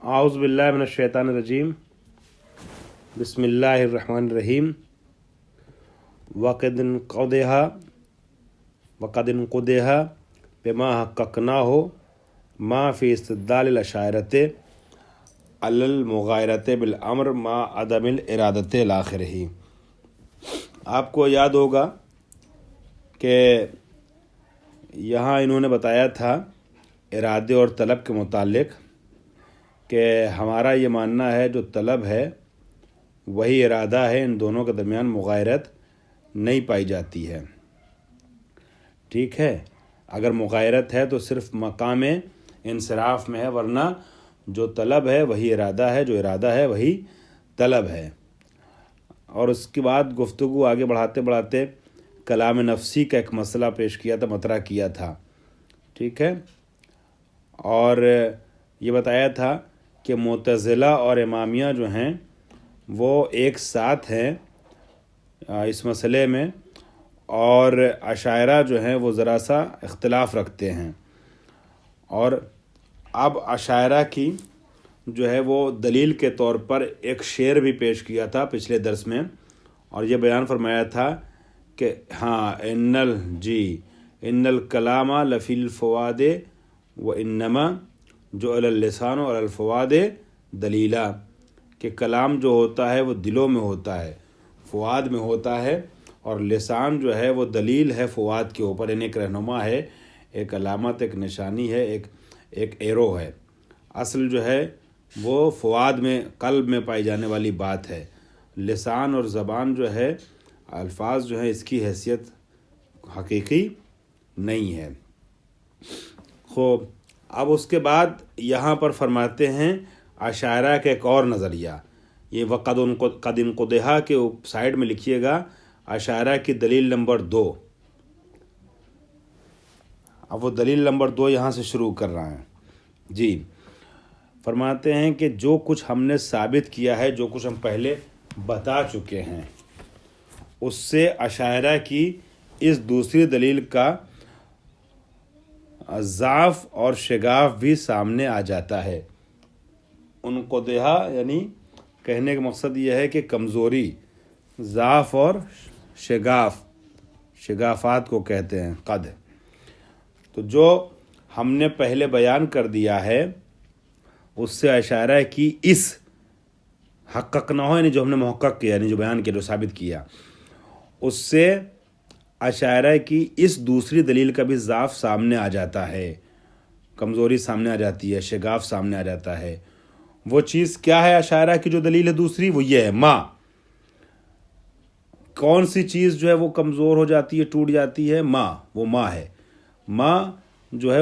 اعوذ باللہ من الشیطان الرجیم بسم اللہ الرحمن الرحیم وقد انقضیہا بما حققناہ ما فی استدلال الاشاعرۃ علی المغایرۃ بالامر ما عدم الارادۃ الاخرہ۔ آپ کو یاد ہوگا کہ یہاں انہوں نے بتایا تھا ارادے اور طلب کے متعلق کہ ہمارا یہ ماننا ہے جو طلب ہے وہی ارادہ ہے، ان دونوں کے درمیان مغایرت نہیں پائی جاتی ہے۔ ٹھیک ہے، اگر مغایرت ہے تو صرف مقام انصراف میں ہے، ورنہ جو طلب ہے وہی ارادہ ہے، جو ارادہ ہے وہی طلب ہے۔ اور اس کے بعد گفتگو آگے بڑھاتے بڑھاتے کلام نفسی کا ایک مسئلہ پیش کیا تھا، مطرح کیا تھا۔ ٹھیک ہے، اور یہ بتایا تھا کہ معتزلہ اور امامیہ جو ہیں وہ ایک ساتھ ہیں اس مسئلے میں، اور اشاعرہ جو ہیں وہ ذرا سا اختلاف رکھتے ہیں۔ اور اب اشاعرہ کی جو ہے وہ دلیل کے طور پر ایک شعر بھی پیش کیا تھا پچھلے درس میں، اور یہ بیان فرمایا تھا کہ ان الکلام لفی الفواد و انما جعل اللسان علی الفواد دلیلا، کہ کلام جو ہوتا ہے وہ دلوں میں ہوتا ہے، فواد میں ہوتا ہے، اور لسان جو ہے وہ دلیل ہے فواد کے اوپر، یعنی ایک رہنما ہے، ایک علامت، ایک نشانی ہے، ایک ایرو ہے۔ اصل جو ہے وہ فواد میں، قلب میں پائی جانے والی بات ہے۔ لسان اور زبان جو ہے، الفاظ جو ہیں، اس کی حیثیت حقیقی نہیں ہے۔ خوب، اب اس کے بعد یہاں پر فرماتے ہیں اشاعرہ کا ایک اور نظریہ، یہ قد انقضیہا کے سائڈ میں لکھیے گا، اشاعرہ کی دلیل نمبر 2۔ اب وہ دلیل نمبر 2 یہاں سے شروع کر رہا ہے۔ جی، فرماتے ہیں کہ جو کچھ ہم نے ثابت کیا ہے، جو کچھ ہم پہلے بتا چکے ہیں، اس سے اشاعرہ کی اس دوسری دلیل کا ضعف اور شگاف بھی سامنے آ جاتا ہے۔ انقضیہا یعنی کہنے کا مقصد یہ ہے کہ کمزوری، ضعف اور شگافات کو کہتے ہیں قد۔ تو جو ہم نے پہلے بیان کر دیا ہے اس سے اشاعرہ کی اس حققناہ، یعنی جو ہم نے محقق کیا، یعنی جو بیان کیا، جو ثابت کیا، اس سے اشاعرہ کی اس دوسری دلیل کا بھی ضعف سامنے آ جاتا ہے، کمزوری سامنے آ جاتی ہے، شگاف سامنے آ جاتا ہے۔ وہ چیز کیا ہے اشاعرہ کی جو دلیل ہے دوسری؟ وہ یہ ہے ما۔ کون سی چیز جو ہے وہ کمزور ہو جاتی ہے، ٹوٹ جاتی ہے؟ ما، وہ ما ہے۔ ما جو ہے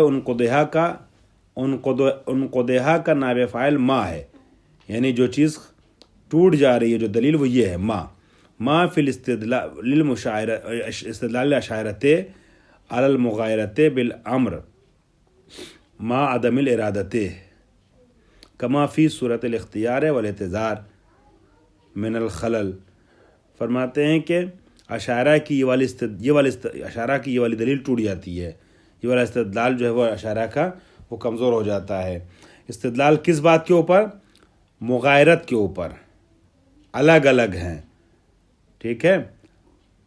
انقضیہا کا نائب فاعل ما ہے، یعنی جو چیز ٹوٹ جا رہی ہے، جو دلیل وہ یہ ہے ما فی استدلال الاشاعرۃ علی المغایرۃ بالامر ما عدم الارادۃ کما فی صورت الاختیار والاعتذار من الخلل۔ فرماتے ہیں کہ اشاعرہ کی یہ والی دلیل ٹوٹ جاتی ہے، یہ والا استدلال جو ہے وہ اشاعرہ کا وہ کمزور ہو جاتا ہے۔ استدلال کس بات کے اوپر؟ مغایرت کے اوپر، الگ الگ ہیں۔ ٹھیک ہے،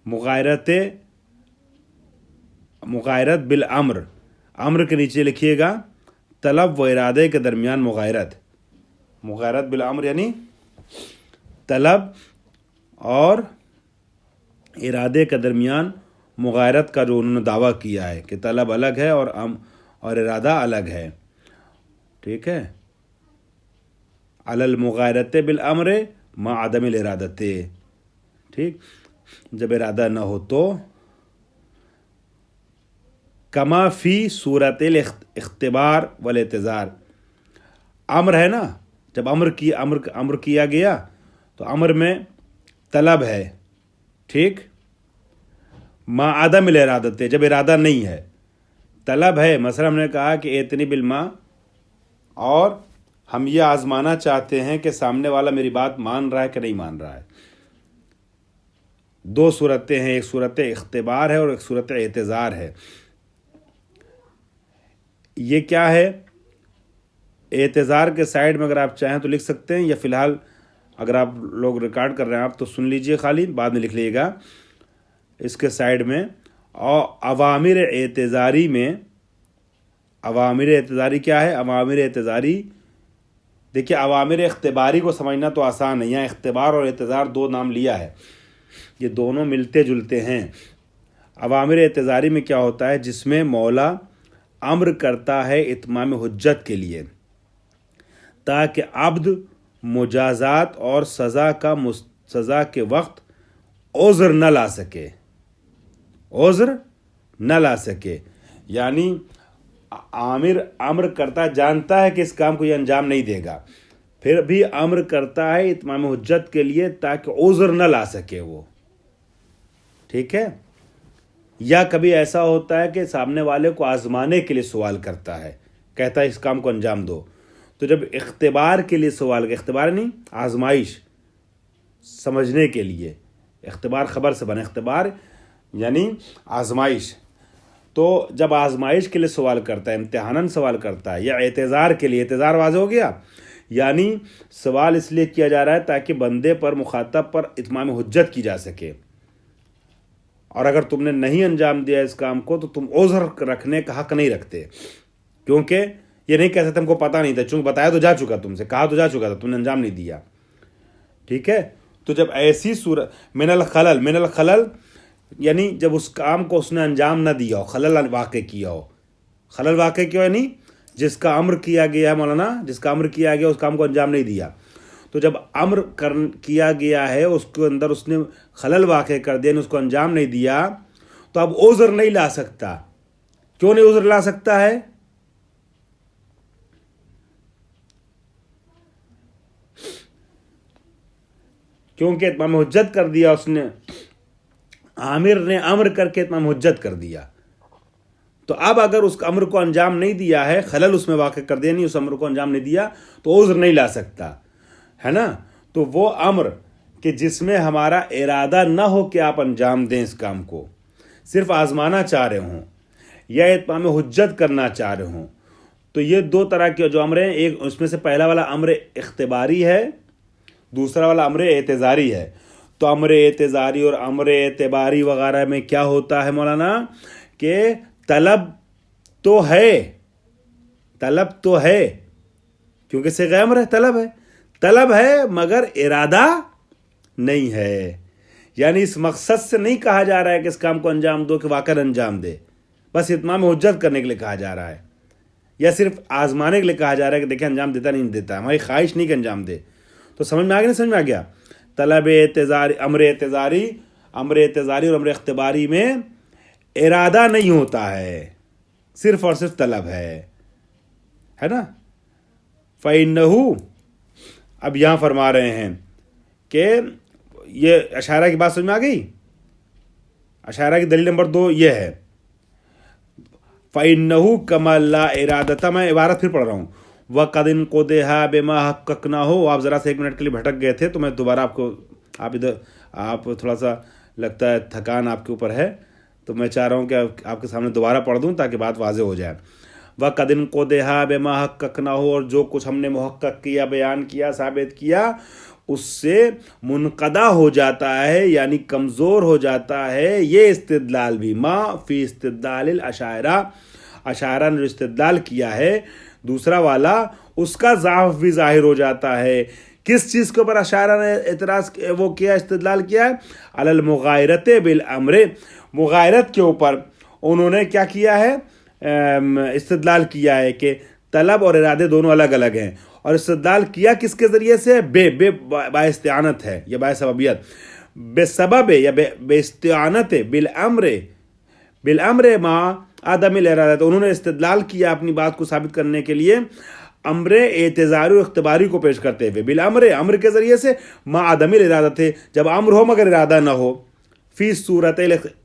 مغایرت بالامر، امر کے نیچے لکھیے گا طلب و ارادے کے درمیان مغایرت بالامر یعنی طلب اور ارادے کے درمیان مغایرت کا جو انہوں نے دعویٰ کیا ہے کہ طلب الگ ہے اور ارادہ الگ ہے۔ ٹھیک ہے، علی المغایرۃ بالامر ما عدم الارادۃ، ٹھیک، جب ارادہ نہ ہو تو کما فی صورت الاختبار والاعتذار، امر ہے نا، جب امر کیا گیا تو امر میں طلب ہے، ٹھیک، ما عدم الارادۃ، جب ارادہ نہیں ہے، طلب ہے۔ مثلا ہم نے کہا کہ ایتنی بالماء، اور ہم یہ آزمانا چاہتے ہیں کہ سامنے والا میری بات مان رہا ہے کہ نہیں مان رہا ہے۔ دو صورتیں ہیں، ایک صورت اختبار ہے اور ایک صورت اعتذار ہے۔ یہ کیا ہے؟ اعتذار کے سائڈ میں اگر آپ چاہیں تو لکھ سکتے ہیں، یا فی الحال اگر آپ لوگ ریکارڈ کر رہے ہیں آپ تو سن لیجئے، خالی بعد میں لکھ لیجیے گا اس کے سائڈ میں۔ اور عوامر اعتذاری میں، عوامر اعتذاری کیا ہے؟ عوامر اعتذاری، دیکھیے عوامر اختباری کو سمجھنا تو آسان ہے، یہاں اختبار اور اعتذار دو نام لیا ہے، یہ دونوں ملتے جلتے ہیں۔ عوامر اعتذاری میں کیا ہوتا ہے؟ جس میں مولا امر کرتا ہے اتمام حجت کے لیے، تاکہ عبد مجازات اور سزا کے وقت عذر نہ لا سکے، عذر نہ لا سکے۔ یعنی عامر امر کرتا، جانتا ہے کہ اس کام کو یہ انجام نہیں دے گا، پھر بھی امر کرتا ہے اتمام حجت کے لیے تاکہ عذر نہ لا سکے وہ، ٹھیک ہے۔ یا کبھی ایسا ہوتا ہے کہ سامنے والے کو آزمانے کے لیے سوال کرتا ہے، کہتا ہے اس کام کو انجام دو، تو جب اختبار کے لیے سوال، اختبار نہیں آزمائش، سمجھنے کے لیے، اختبار خبر سے بنا، اختبار یعنی آزمائش، تو جب آزمائش کے لیے سوال کرتا ہے، امتحاناً سوال کرتا ہے، یا اعتذار کے لیے، اعتذار واضح ہو گیا، یعنی سوال اس لیے کیا جا رہا ہے تاکہ بندے پر، مخاطب پر اتمام حجت کی جا سکے، اور اگر تم نے نہیں انجام دیا اس کام کو تو تم عذر رکھنے کا حق نہیں رکھتے، کیونکہ یہ نہیں کہہ سکتے ہم کو پتہ نہیں تھا، چونکہ بتایا تو جا چکا، تم سے کہا تو جا چکا تھا، تم نے انجام نہیں دیا، ٹھیک ہے۔ تو جب ایسی صورت من الخلل یعنی جب اس کام کو اس نے انجام نہ دیا ہو، خلل واقع کیا ہو، خلل واقع کیا ہو یعنی جس کا امر کیا گیا ہے مولانا، جس کا امر کیا گیا اس کام کو انجام نہیں دیا، تو جب امر کیا گیا ہے اس کے اندر اس نے خلل واقع کر دیا، اس کو انجام نہیں دیا، تو اب عذر نہیں لا سکتا۔ کیوں نہیں عذر لا سکتا ہے؟ کیونکہ اتمام حجت کر دیا اس نے، عامر نے امر کر کے اتمام حجت کر دیا، تو اب اگر اس امر کو انجام نہیں دیا ہے، خلل اس میں واقع کر دیا، نہیں اس امر کو انجام نہیں دیا، تو عذر نہیں لا سکتا ہے نا۔ تو وہ امر کہ جس میں ہمارا ارادہ نہ ہو کہ آپ انجام دیں اس کام کو، صرف آزمانا چاہ رہے ہوں یا اتمام حجت کرنا چاہ رہے ہوں، تو یہ دو طرح کے جو امر ہیں، ایک اس میں سے پہلا والا امر اختباری ہے، دوسرا والا امر اعتذاری ہے۔ تو امر اعتذاری اور امر اعتباری وغیرہ میں کیا ہوتا ہے مولانا کہ طلب تو ہے کیونکہ صیغہ امر ہے، طلب ہے مگر ارادہ نہیں ہے، یعنی اس مقصد سے نہیں کہا جا رہا ہے کہ اس کام کو انجام دو کہ واقعا انجام دے، بس اتمام حجت کرنے کے لیے کہا جا رہا ہے، یا صرف آزمانے کے لیے کہا جا رہا ہے کہ دیکھیں انجام دیتا نہیں دیتا، ہماری خواہش نہیں کہ انجام دے۔ تو سمجھ میں آ گیا نہیں؟ سمجھ میں آ گیا؟ طلب اعتذاری، امر اعتذاری اور امر اختباری میں ارادہ نہیں ہوتا ہے، صرف اور صرف طلب ہے نا۔ فَإِنَّهُ، اب یہاں فرما رہے ہیں کہ یہ اشارہ کی بات سمجھ میں آ گئی؟ اشارہ کی دلیل نمبر 2 یہ ہے، فَإِنَّهُ كَمَا لَا إِرَادَةَ، میں عبارت پھر پڑھ رہا ہوں، وَقَدْ انْقُضِيَ بِمَا حَقَّقْنَاهُ، آپ ذرا سے 1 منٹ کے لیے بھٹک گئے تھے تو میں دوبارہ آپ تھوڑا سا لگتا ہے تھکان آپ کے اوپر ہے، تو میں چاہ رہا ہوں کہ آپ کے سامنے دوبارہ پڑھ دوں تاکہ بات واضح ہو جائے۔ وَقَدْ انْقُضِيَ بِمَا حَقَّقْنَاهُ، اور جو کچھ ہم نے محقق کیا، بیان کیا، ثابت کیا، اس سے منقضا ہو جاتا ہے، یعنی کمزور ہو جاتا ہے یہ استدلال بھی، ما فی استدلال الاشاعرہ، اشاعرہ نے جو استدلال کیا ہے دوسرا والا، اس کا ضعف بھی ظاہر ہو جاتا ہے۔ کس چیز کے اوپر اشاعرہ نے اعتراض وہ کیا، استدلال کیا ہے؟ علی المغایرۃ بالامر، مغایرت کے اوپر انہوں نے کیا کیا ہے؟ استدلال کیا ہے کہ طلب اور ارادے دونوں الگ الگ ہیں، اور استدلال کیا کس کے ذریعے سے؟ باستعانت ہے یا بسببیت، بے سبب یا بے استعانت بالامر ما عدم الارادہ، انہوں نے استدلال کیا اپنی بات کو ثابت کرنے کے لیے امر اعتذاری و اختباری کو پیش کرتے ہوئے، بالامر، امر کے ذریعے سے، ما عدم الارادہ تھے، جب امر ہو مگر ارادہ نہ ہو، فی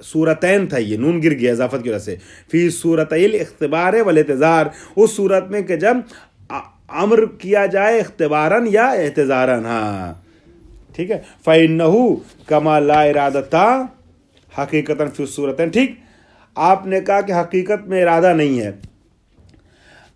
صورتین تھا، یہ نون گر گیا اضافت کی وجہ سے، فی صورتي الاختبار والاعتذار، اس صورت میں کہ جب امر کیا جائے اختباراً یا اعتذاراً، ہاں ٹھیک ہے۔ فَإِنَّهُ كَمَا لَا إِرَادَةَ حقیقتاً فی الصورتین، ٹھیک، آپ نے کہا کہ حقیقت میں ارادہ نہیں ہے،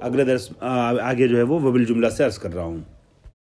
اگلے درس آگے جو ہے وہ بالجملہ سے عرض کر رہا ہوں.